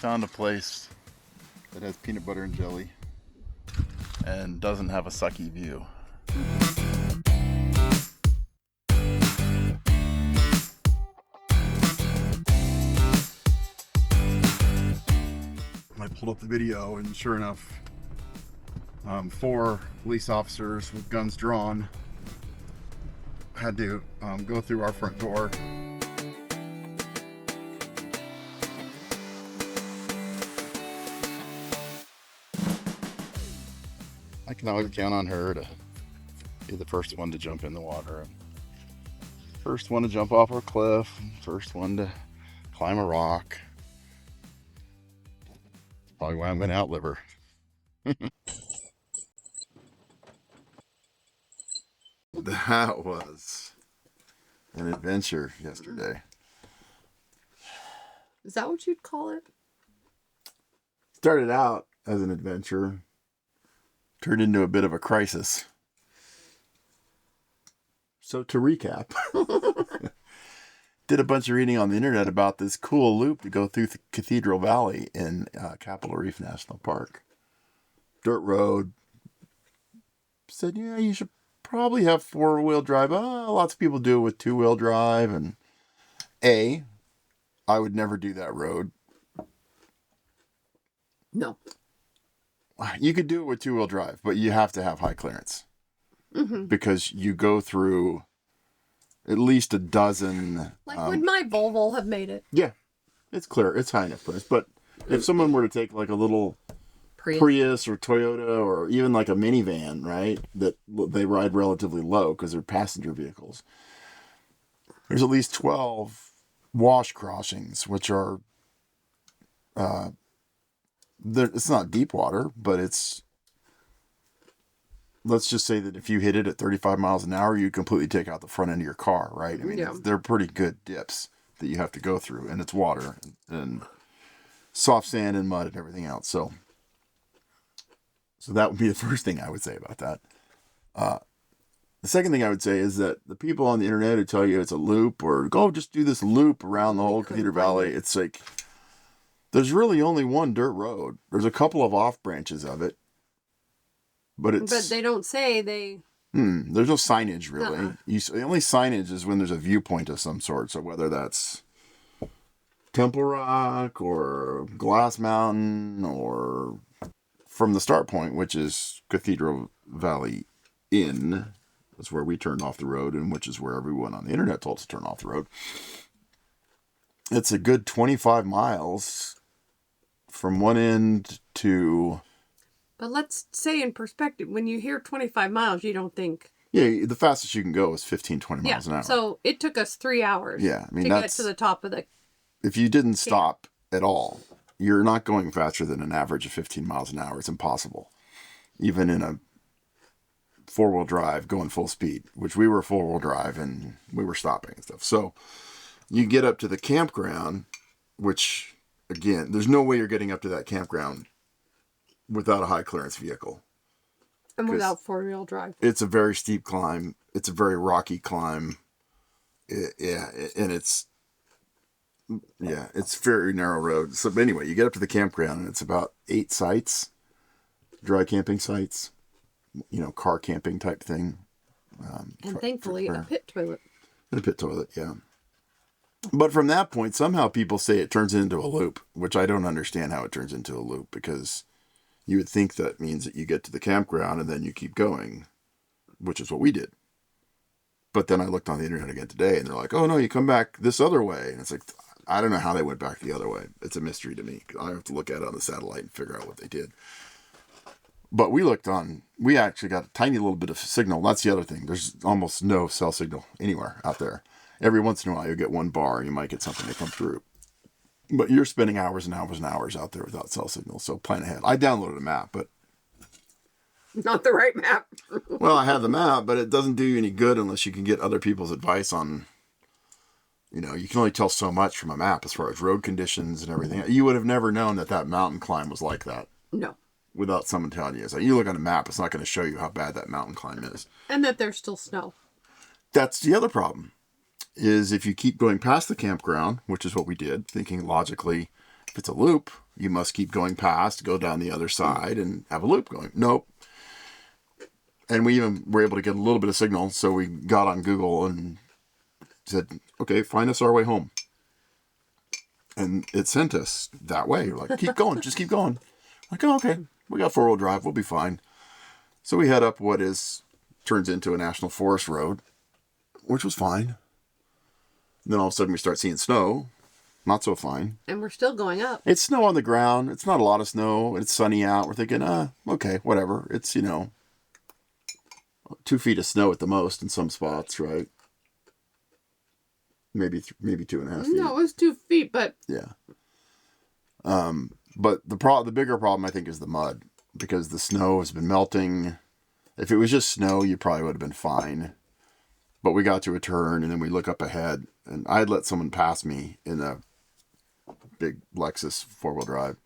found a place that has peanut butter and jelly and doesn't have a sucky view. I pulled up the video, and sure enough, 4 police officers with guns drawn had to go through our front door. I can always count on her to be the first one to jump in the water, first one to jump off a cliff, first one to climb a rock. Probably why I'm going to outlive her. That was an adventure yesterday. Is that what you'd call it? Started out as an adventure, turned into a bit of a crisis. So to recap, did a bunch of reading on the internet about this cool loop to go through the Cathedral Valley in Capitol Reef National Park. Dirt road. Said, yeah, you should probably have 4-wheel drive. Lots of people do it with 2-wheel drive. And I would never do that road. No. You could do it with 2-wheel drive, but you have to have high clearance. Mm-hmm. Because you go through at least a dozen. Would my Volvo have made it? Yeah, it's clear. It's high enough clearance. But if someone were to take like a little Prius or Toyota or even like a minivan, right, that they ride relatively low because they're passenger vehicles, there's at least 12 wash crossings, which are, it's not deep water, but it's, let's just say that if you hit it at 35 miles an hour, you completely take out the front end of your car, right? I mean, they're pretty good dips that you have to go through, and it's water and soft sand and mud and everything else. So that would be the first thing I would say about that. The second thing I would say is that the people on the internet who tell you it's a loop or go just do this loop around the whole Cathedral Valley, it's like, there's really only one dirt road. There's a couple of off branches of it. But they don't say they... there's no signage, really. The only signage is when there's a viewpoint of some sort. So whether that's Temple Rock or Glass Mountain or from the start point, which is Cathedral Valley Inn, that's where we turned off the road, and which is where everyone on the internet told us to turn off the road. It's a good 25 miles from one end to... But let's say in perspective, when you hear 25 miles, you don't think... Yeah, the fastest you can go is 15, 20 miles an hour. So it took us 3 hours to get to the top of the... If you didn't stop at all, you're not going faster than an average of 15 miles an hour. It's impossible. Even in a 4-wheel drive going full speed, which we were 4-wheel drive and we were stopping and stuff. So you get up to the campground, which, again, there's no way you're getting up to that campground without a high clearance vehicle. And without 4-wheel drive. It's a very steep climb. It's a very rocky climb. It's very narrow road. So anyway, you get up to the campground and it's about 8 sites, dry camping sites, car camping type thing. And thankfully a pit toilet. And a pit toilet, yeah. But from that point, somehow people say it turns into a loop, which I don't understand how it turns into a loop, because you would think that means that you get to the campground and then you keep going, which is what we did. But then I looked on the internet again today and they're like, oh no, you come back this other way. And it's like, I don't know how they went back the other way. It's a mystery to me. I have to look at it on the satellite and figure out what they did. But we actually got a tiny little bit of signal. That's the other thing. There's almost no cell signal anywhere out there. Every once in a while you get one bar and you might get something to come through. But you're spending hours and hours and hours out there without cell signal. So plan ahead. I downloaded a map, but... Not the right map. Well, I have the map, but it doesn't do you any good unless you can get other people's advice on... You can only tell so much from a map as far as road conditions and everything. You would have never known that mountain climb was like that. No. Without someone telling you. So you look on a map, it's not going to show you how bad that mountain climb is. And that there's still snow. That's the other problem. Is if you keep going past the campground, which is what we did, thinking logically, If it's a loop, you must keep going past, go down the other side, and have a loop going. Nope. And we even were able to get a little bit of signal, so we got on Google and said, okay, find us our way home. And it sent us that way. Like, keep going, just keep going. Like, oh, okay, we got 4-wheel drive, we'll be fine. So we head up what turns into a national forest road, which was fine. And then all of a sudden we start seeing snow. Not so fine. And we're still going up. It's snow on the ground. It's not a lot of snow. It's sunny out. We're thinking, okay, whatever. It's, 2 feet of snow at the most in some spots, right? Maybe 2.5 feet. No, it was 2 feet, but... Yeah. But the bigger problem, I think, is the mud. Because the snow has been melting. If it was just snow, you probably would have been fine. But we got to a turn, and then we look up ahead. And I had let someone pass me in a big Lexus 4-wheel drive.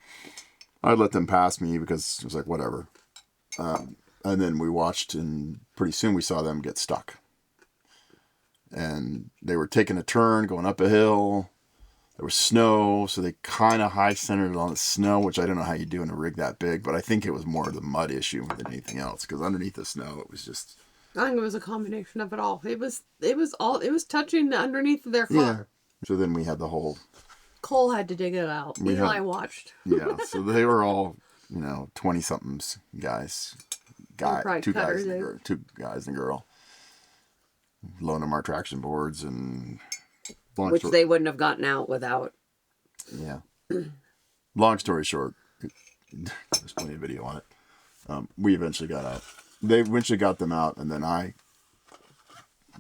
I'd let them pass me because it was like, whatever. And then we watched, and pretty soon we saw them get stuck. And they were taking a turn, going up a hill. There was snow, so they kind of high-centered on the snow, which I don't know how you do in a rig that big, but I think it was more the mud issue than anything else, because underneath the snow, it was just... I think it was a combination of it all. It was touching underneath their car. Yeah. So then we had the whole... Cole had to dig it out. Eli watched. Yeah, so they were all, 20-somethings guys. Two guys and a girl. Loaned them our traction boards and... Which they wouldn't have gotten out without. Yeah. Long story short, there's plenty of video on it. We eventually got out. They eventually got them out, and then I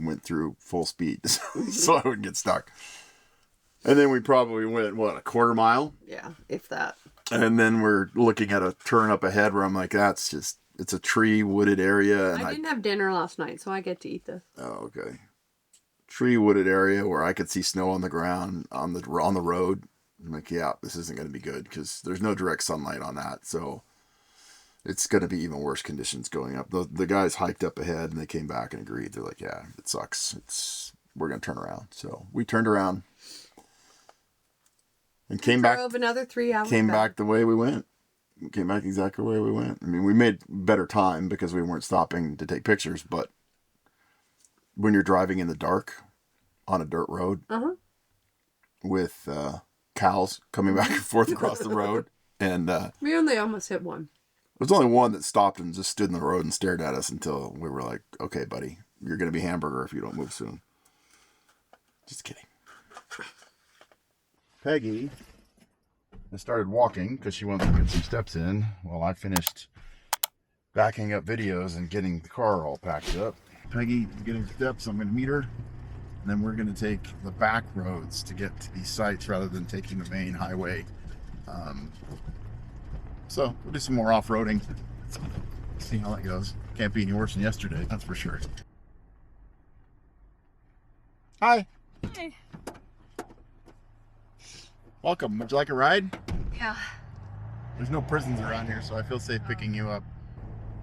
went through full speed so I wouldn't get stuck. And then we probably went, a quarter mile? Yeah, if that. And then we're looking at a turn up ahead where I'm like, it's a tree wooded area. And I didn't have dinner last night, so I get to eat this. Oh, okay. Tree wooded area where I could see snow on the ground, on the road. I'm like, yeah, this isn't going to be good because there's no direct sunlight on that. So it's going to be even worse conditions going up. The guys hiked up ahead and they came back and agreed. They're like, yeah, it sucks. We're going to turn around. So we turned around and came back. Drove another 3 hours. Came back the way we went. Came back exactly the way we went. I mean, we made better time because we weren't stopping to take pictures, but when you're driving in the dark on a dirt road with cows coming back and forth across the road, and we only almost hit one. There's only one that stopped and just stood in the road and stared at us until we were like, okay, buddy, you're going to be hamburger if you don't move soon. Just kidding. Peggy has started walking because she wanted to get some steps in while I finished backing up videos and getting the car all packed up. Peggy getting steps, I'm going to meet her, and then we're going to take the back roads to get to these sites rather than taking the main highway. So we'll do some more off-roading, see how that goes. Can't be any worse than yesterday, that's for sure. Hi. Hey. Welcome. Would you like a ride? Yeah. There's no prisons around here, so I feel safe picking you up.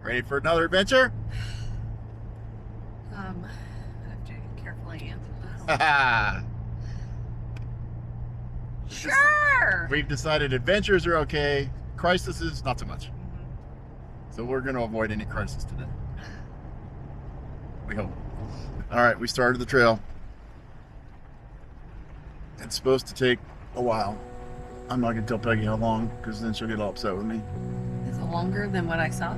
Ready for another adventure? I have to carefully answer this. Sure! We've decided adventures are okay, crises, not so much. So we're going to avoid any crisis today. We hope. Alright, we started the trail. It's supposed to take a while. I'm not going to tell Peggy how long, because then she'll get all upset with me. Is it longer than what I saw?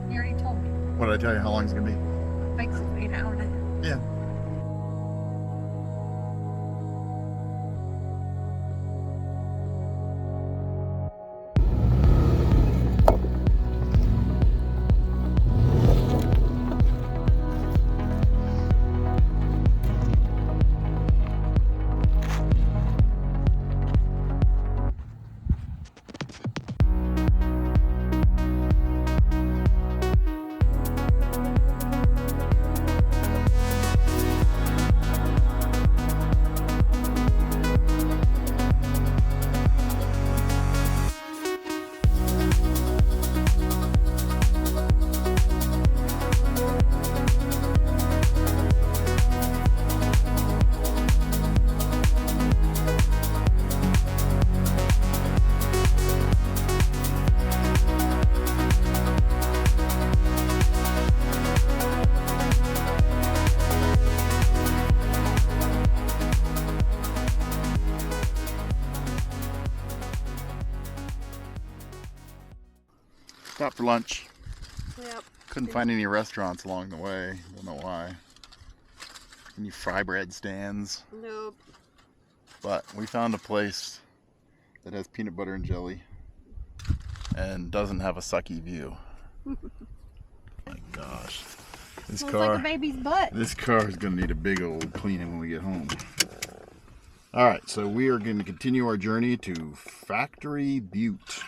You already told me. What did I tell you? How long is it going to be? Basically an hour and a half. Yeah. Stopped for lunch. Yep. Couldn't find any restaurants along the way. Don't know why. Any fry bread stands. Nope. But we found a place that has peanut butter and jelly and doesn't have a sucky view. My gosh. This Looks car, like a baby's butt. this car is going to need a big old cleaning when we get home. Alright, so we are going to continue our journey to Factory Butte.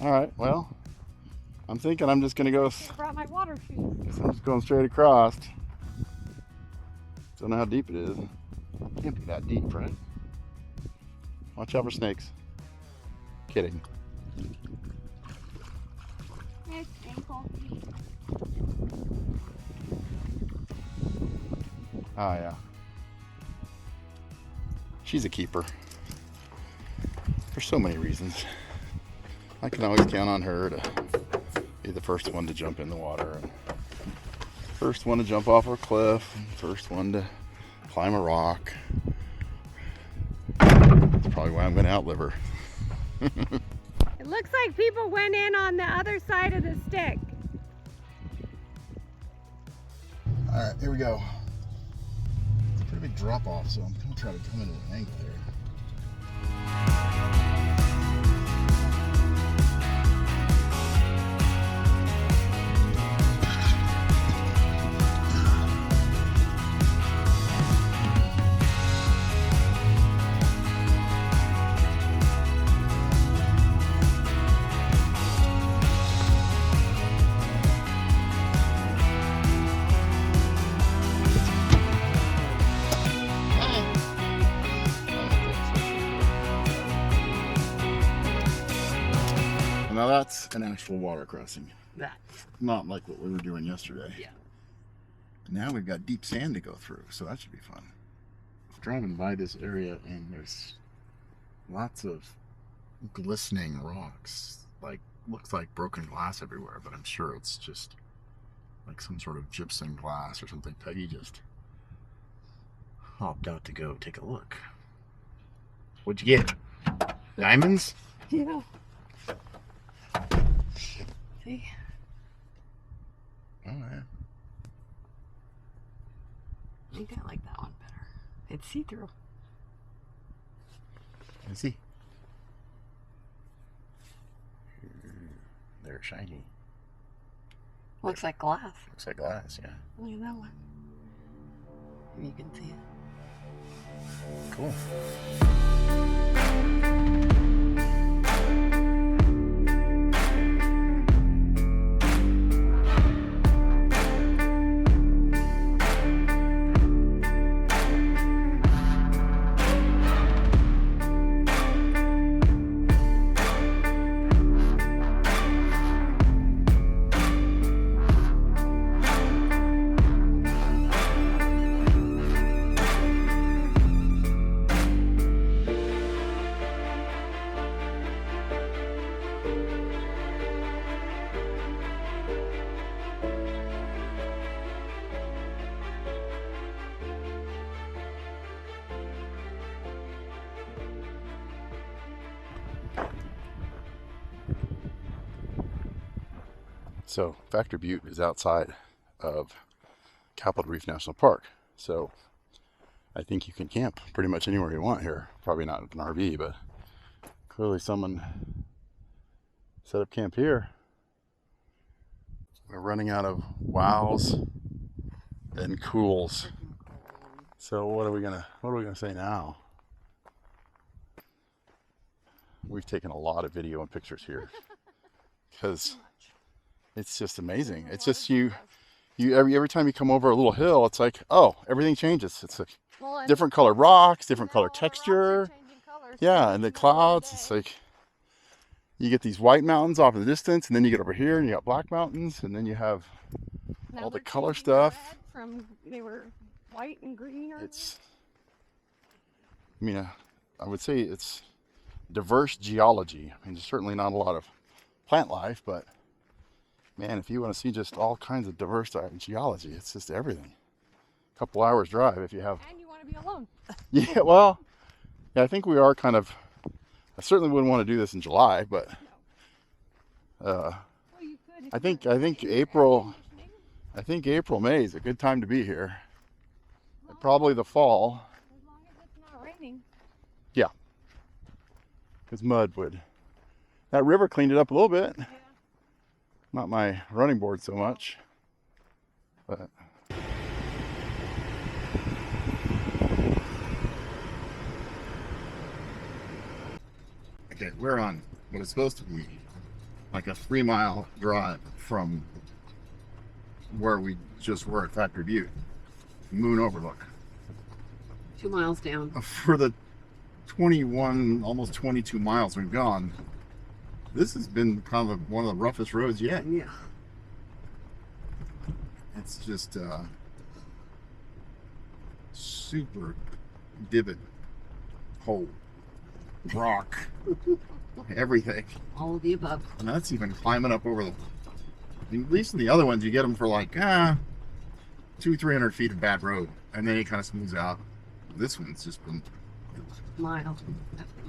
Alright, well, I'm thinking I'm just going to go, I brought my water shoes. I'm just going straight across. Don't know how deep it is. Can't be that deep, right? Watch out for snakes. Kidding. It's ankle deep. Oh yeah. She's a keeper. For so many reasons. I can always count on her to be the first one to jump in the water, and first one to jump off a cliff, and first one to climb a rock. That's probably why I'm going to outlive her. It looks like people went in on the other side of the stick. Alright, here we go. It's a pretty big drop off, so I'm going to try to come in at an angle here. Now that's an actual water crossing. That. Not like what we were doing yesterday. Yeah. Now we've got deep sand to go through, so that should be fun. Driving by this area and there's lots of glistening rocks. Like, looks like broken glass everywhere, but I'm sure it's just like some sort of gypsum glass or something. Peggy just hopped out to go take a look. What'd you get? Diamonds? Yeah. See? Oh, yeah. I think I like that one better. It's see-through. Let's see. They're shiny. Looks like glass. Looks like glass, yeah. Look at that one. You can see it. Cool. So Factory Butte is outside of Capitol Reef National Park. So I think you can camp pretty much anywhere you want here. Probably not an RV, but clearly someone set up camp here. We're running out of wows and cools. So what are we gonna say now? We've taken a lot of video and pictures here because it's just amazing. It's just every time you come over a little hill, it's like, oh, everything changes. It's like different color rocks, different color texture. Yeah, and the clouds, it's like you get these white mountains off in the distance, and then you get over here and you got black mountains, and then you have all the color stuff. They were white and green. It's, I mean, I would say it's diverse geology. I mean, there's certainly not a lot of plant life, but man, if you want to see just all kinds of diverse geology, it's just everything. A couple hours drive if you have. And you want to be alone. Yeah, well, yeah, I think we are kind of. I certainly wouldn't want to do this in July, but Well, you could. I think April. I think April, May is a good time to be here. And probably the fall. As long as it's not raining. Yeah. Because mud would. That river cleaned it up a little bit. Yeah. Not my running board so much. But. Okay, we're on what is supposed to be like a 3-mile drive from where we just were at Factory Butte, Moon Overlook. 2 miles down. For the 21, almost 22 miles we've gone, this has been kind of one of the roughest roads yet. Yeah. It's just super divot, hole, rock, everything. All of the above. And that's even climbing up over the. I mean, at least in the other ones, you get them for like 200-300 feet of bad road, and then it kind of smooths out. This one's just been Mile.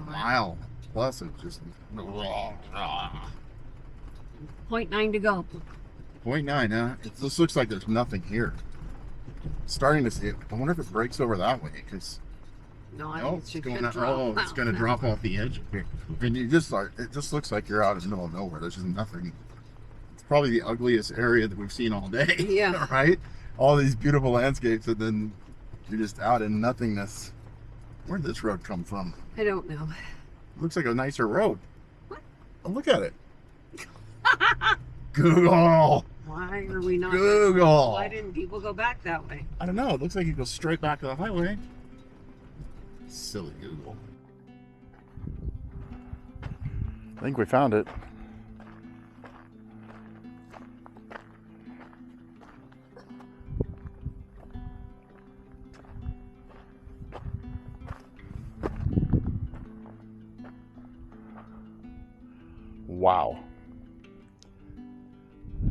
mile plus of just 0.9 to go. 0.9. Huh? It just looks like there's nothing here. Starting to see it. I wonder if it breaks over that way because. No, I No, think it's it's going. gonna drop. It's going to drop off the edge here, and you just like it just looks like you're out in the middle of nowhere. There's just nothing. It's probably the ugliest area that we've seen all day. Yeah. Right. All these beautiful landscapes, and then you're just out in nothingness. Where'd this road come from? I don't know. Looks like a nicer road. What? Oh, look at it. Google. Why are we not? Google. Why didn't people go back that way? I don't know. It looks like it goes straight back to the highway. Silly Google. I think we found it. Wow.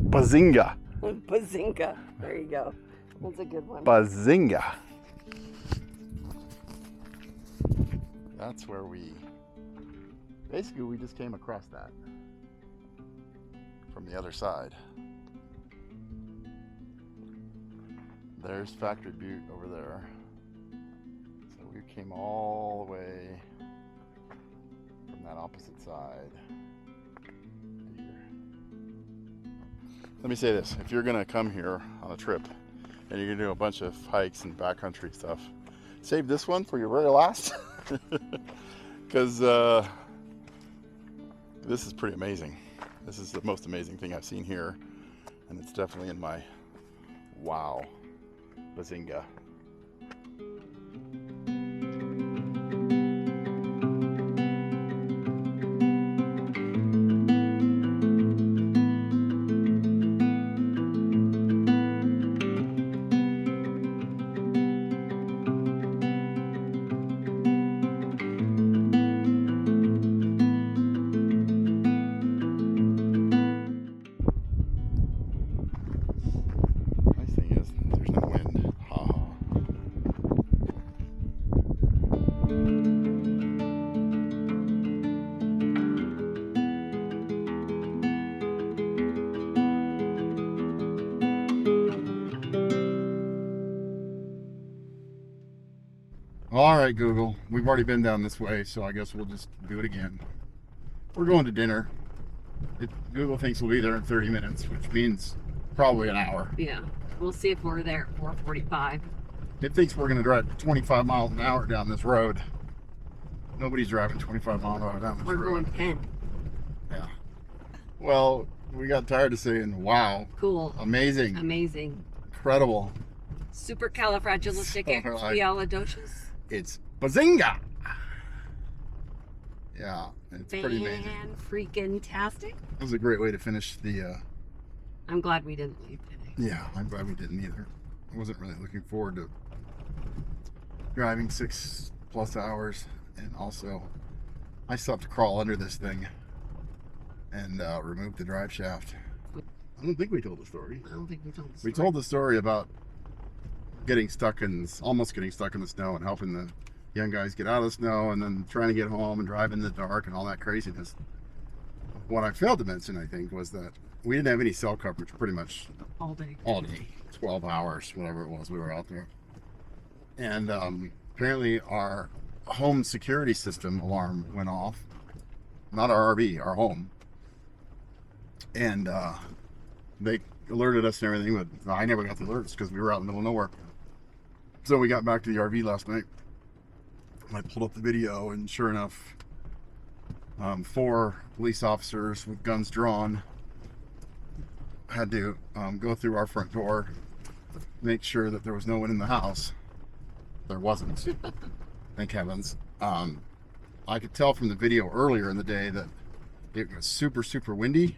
Bazinga. Bazinga. There you go. That's a good one. Bazinga. That's where we just came across that from the other side. There's Factory Butte over there. So we came all the way from that opposite side to here. Let me say this, if you're gonna come here on a trip and you're gonna do a bunch of hikes and backcountry stuff, save this one for your very last. Because this is pretty amazing. This is the most amazing thing I've seen here, and it's definitely in my wow bazinga. All right, Google, we've already been down this way, so I guess we'll just do it again. We're going to dinner. Google thinks we'll be there in 30 minutes, which means probably an hour. Yeah. We'll see if we're there at 4:45. It thinks we're going to drive 25 miles an hour down this road. Nobody's driving 25 miles an hour down this We're road. going 10. Yeah. Well, we got tired of saying, wow. Cool. Amazing. Amazing. Incredible. Supercalifragilisticexpialidocious. It's bazinga. Yeah, it's pretty amazing. Fan-freaking-tastic. It was a great way to finish the... I'm glad we didn't leave today. Yeah, I'm glad we didn't either. I wasn't really looking forward to driving 6+ hours and also I still have to crawl under this thing and remove the drive shaft. I don't think we told the story. I don't think we told the story. We told the story about almost getting stuck in the snow and helping the young guys get out of the snow, and then trying to get home and drive in the dark and all that craziness. What I failed to mention, I think, was that we didn't have any cell coverage pretty much all day. 12 hours, whatever it was we were out there. And apparently our home security system alarm went off. Not our RV, our home. And they alerted us and everything, but I never got the alerts because we were out in the middle of nowhere. So we got back to the RV last night. I pulled up the video, and sure enough, 4 police officers with guns drawn had to go through our front door, make sure that there was no one in the house. There wasn't. Thank heavens. I could tell from the video earlier in the day that it was super, super windy.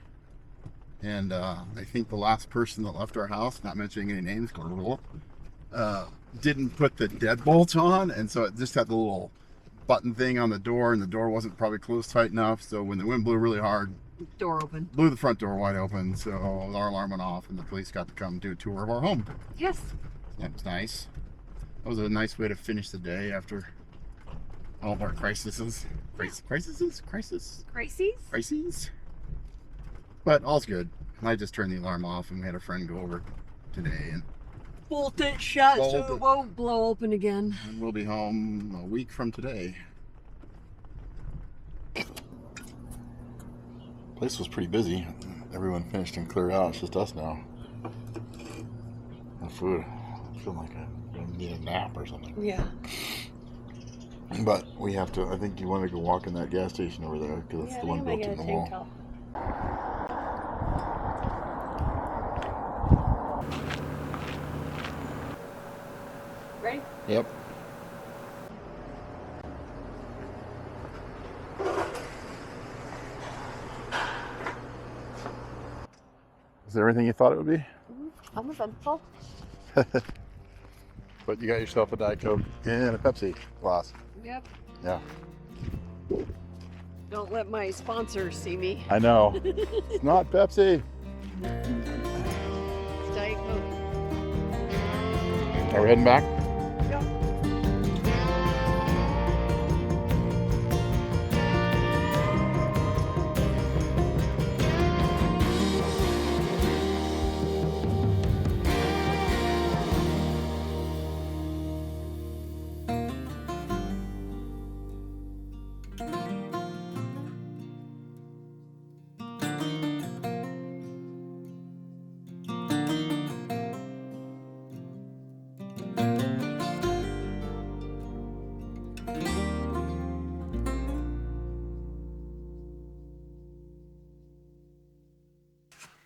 And I think the last person that left our house, not mentioning any names, didn't put the deadbolt on, and so it just had the little button thing on the door, and the door wasn't probably closed tight enough. So when the wind blew really hard, Door open. blew the front door wide open, so our alarm went off, and the police got to come do a tour of our home. Yes. That was nice. That was a nice way to finish the day after all of our crises. Crises. But all's good. I just turned the alarm off, and we had a friend go over today, and Bolt it shut Bolt so it. it won't blow open again. we'll be home a week from today. Place was pretty busy. Everyone finished and cleared out. It's just us now. No food. I feel like I need a nap or something. Yeah. But we have to. I think you want to go walk in that gas station over there because that's the one built in the wall. Ready? Yep. Is there everything you thought it would be? I'm eventful. But you got yourself a Diet Coke and a Pepsi glass. Yep. Yeah. Don't let my sponsors see me. I know. It's not Pepsi. It's Diet Coke. Are we heading back? Yep.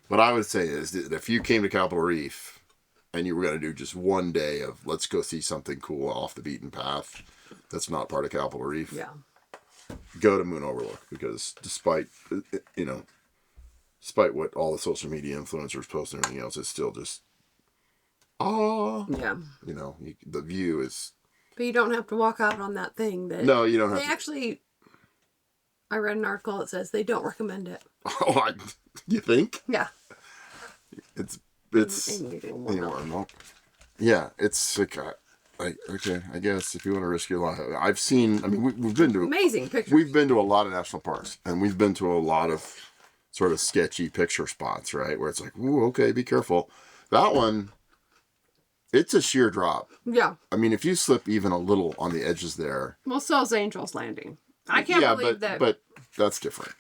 What I would say is that if you came to Capitol Reef and you were going to do just one day of let's go see something cool off the beaten path that's not part of Capitol Reef, Yeah. go to Moon Overlook, because despite what all the social media influencers post and everything else, it's still just Yeah. the view is. But you don't have to walk out on that thing. That No, you don't have They to. actually, I read an article that says they don't recommend it. Oh, you think? Yeah. It's And you do more. no. Yeah, it's like okay, I guess if you want to risk your life. I've seen. I mean, we've been to Amazing pictures. We've been to a lot of national parks, and we've been to a lot of sort of sketchy picture spots, right? Where it's like, ooh, okay, be careful. That one, it's a sheer drop. Yeah. I mean, if you slip even a little on the edges there. Well, so's Angel's Landing. I can't believe that. But that's different.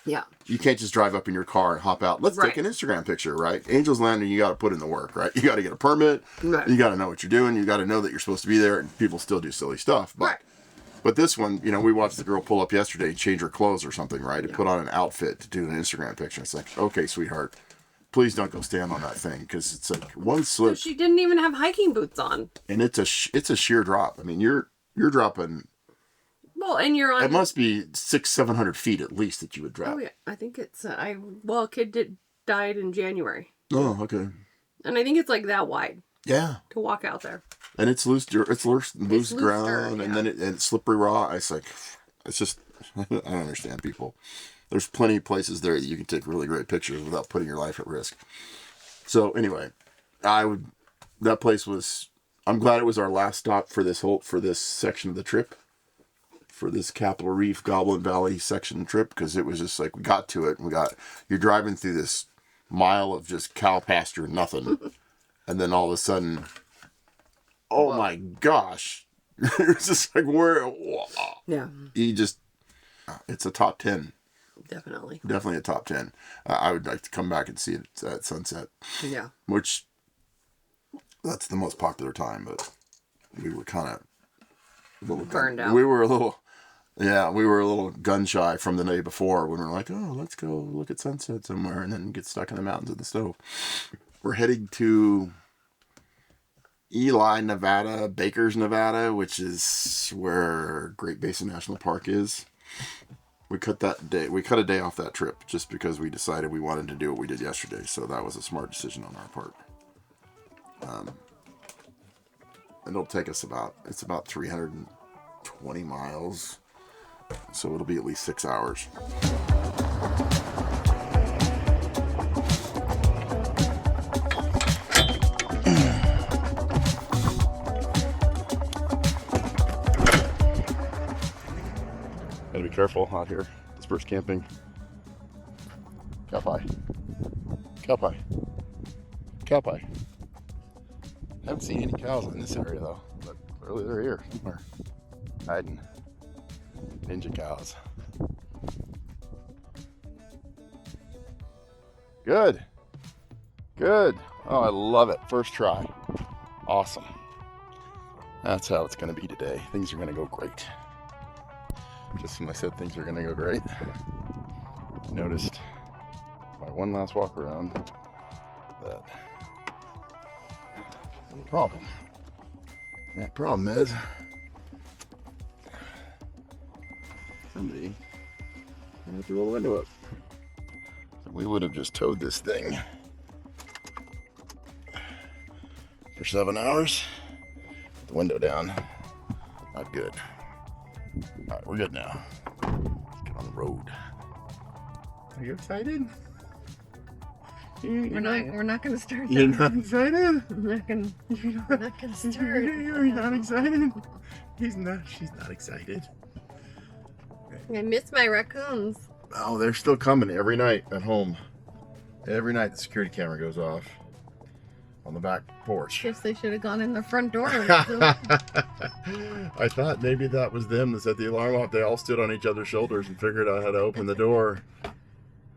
Yeah. You can't just drive up in your car and hop out. Let's take an Instagram picture, right? Angel's Landing, you got to put in the work, right? You got to get a permit. Right. You got to know what you're doing. You got to know that you're supposed to be there, and people still do silly stuff. But, Right. But this one, we watched the girl pull up yesterday, change her clothes or something, right? To put on an outfit to do an Instagram picture. It's like, okay, sweetheart, please don't go stand on that thing, because it's like one So slip, she didn't even have hiking boots on. and it's a sheer drop. I mean, you're dropping. Well, and you're on. It must be 600-700 feet at least that you would drop. Oh yeah, I think it's. A kid died in January, Oh, okay. and I think it's like that wide Yeah. to walk out there. And it's loose loose ground, dirt, and then it's slippery raw. It's like, it's just, I don't understand people. There's plenty of places there that you can take really great pictures without putting your life at risk. So anyway, that place was, I'm glad it was our last stop for this section of the trip, for this Capitol Reef, Goblin Valley section trip, because it was just like, we got to it, and you're driving through this mile of just cow pasture and nothing, and then all of a sudden, oh my gosh, it was just like, Yeah. It's a top 10. Definitely Definitely a top 10. I would like to come back and see it at sunset. Yeah. Which, that's the most popular time, but we were kind of burned out. We were a little gun shy from the day before when we were like, oh, let's go look at sunset somewhere and then get stuck in the mountains of the snow. We're heading to Ely, Nevada, Bakers, Nevada, which is where Great Basin National Park is. We cut a day off that trip just because we decided we wanted to do what we did yesterday. So that was a smart decision on our part. It'll take us it's about 320 miles. So it'll be at least 6 hours. Gotta be careful out here. Dispersed camping. Cow pie. Cow pie. Cow pie. Haven't seen any cows in this area though, but clearly they're here somewhere. Hiding. Ninja cows. Good. Good. Oh, I love it. First try. Awesome. That's how it's going to be today. Things are going to go great. Just when I said things are going to go great, noticed by one last walk around that the problem. That problem is somebody had to roll the window up. So we would have just towed this thing for 7 hours. With the window down. Not good. Alright, we're good now. Let's get on the road. Are you excited? We're not gonna start. You're not excited? We're not gonna start. You're not excited? She's not excited. I miss my raccoons. Oh, they're still coming every night at home. Every night the security camera goes off on the back porch. Guess they should have gone in the front door. I thought maybe that was them that set the alarm off. They all stood on each other's shoulders and figured out how to open the door.